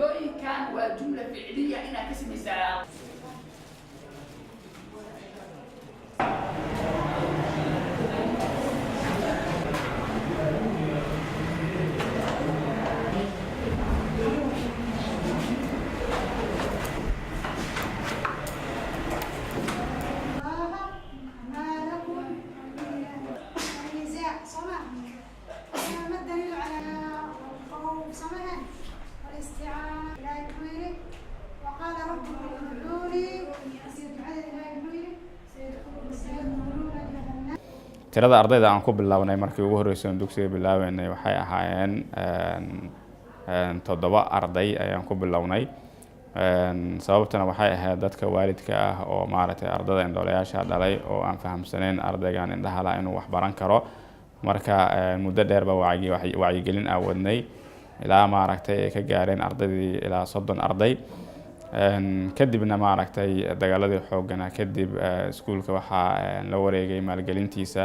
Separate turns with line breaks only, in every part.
جملوين كان وجملة فعلية إنها كسم السلام.
وقال ربكم ادعوني
tirada ardayda aan ku bilownay markii ugu horeysay dugsiga bilaabeynay waxay ahaayeen 7 arday ayaan ku bilownay sababtana waxay ahayd dadka waalidka ah oo maaragtay ardayda indhoolayaasha dhalay oo aan fahamsanayn ardaygan indhaha la inuu wax baran karo marka muddo dheer ba wacyigelin aan wadnay ilaa maaragtay ay ka gaareen ardaydii ilaa 30 arday kadibna maaragtay dagaaladii xoogana kadib iskuulka waxaa la wareegay maalgelintiisa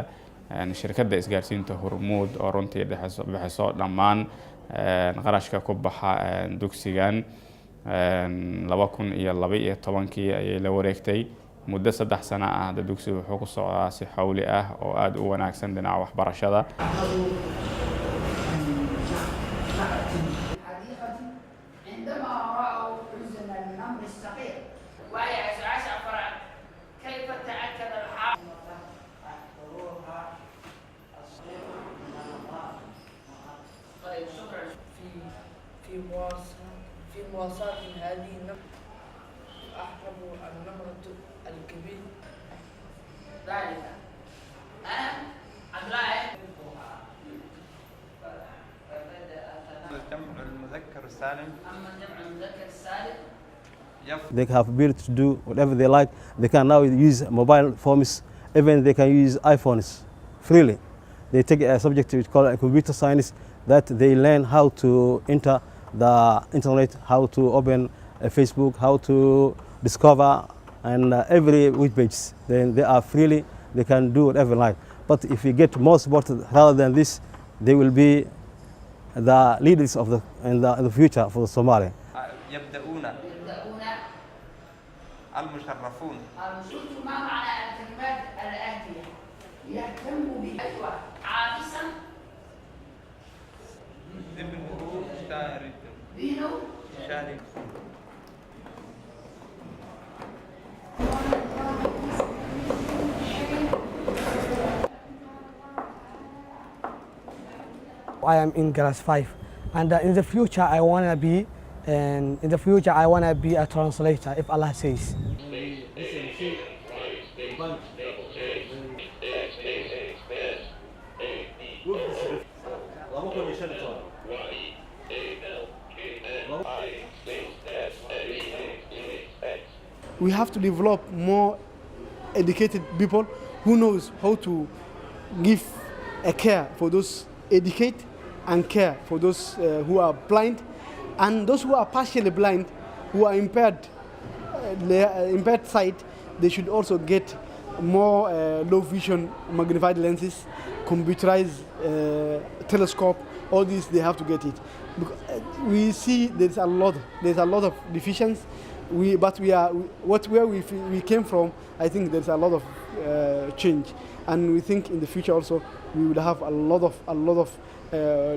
shirkadda isgaarsiinta Hormuud oo runtii bixiso dhammaan qarashka ku baxa dugsigan 2012 ayay la wareegtay muddo 3 sano ah dugsigu wuxuu ku socdaa si xawli ah oo aad u wanaagsan dhinaca waxbarashada.
في مواصلة هذه النقطة أحسب النمرة الكبير ذلك أنا أدرى
الجمع المذكر السالم.
أما الجمع المذكر السالم
they have ability to do whatever they like. They can now use mobile phones, even they can use iPhones freely. They take a subject which called computer science that they learn how to enter the internet, how to open a Facebook, how to discover and every web page. Then they are freely, they can do whatever they like. But if you get more support rather than this, they will be the leaders of in the future for the Somali.
يبدأون المشرفون.
شفتوا ما معنى الكلمات الآتية؟ يهتم بأيوة عابسا
ابنه شاعر.
دينه
شاعر.
I am in class 5 and in the future I want to be a translator if Allah says.
We have to develop more educated people who knows how to give a care for those educate and care for those who are blind, and those who are partially blind, who are impaired sight. They should also get more low vision magnified lenses, computerized telescope. All these they have to get it. We see there's a lot of deficiencies. But where we came from, I think there's a lot of change, and we think in the future also we will have a lot of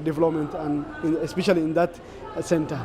development, and especially in that center.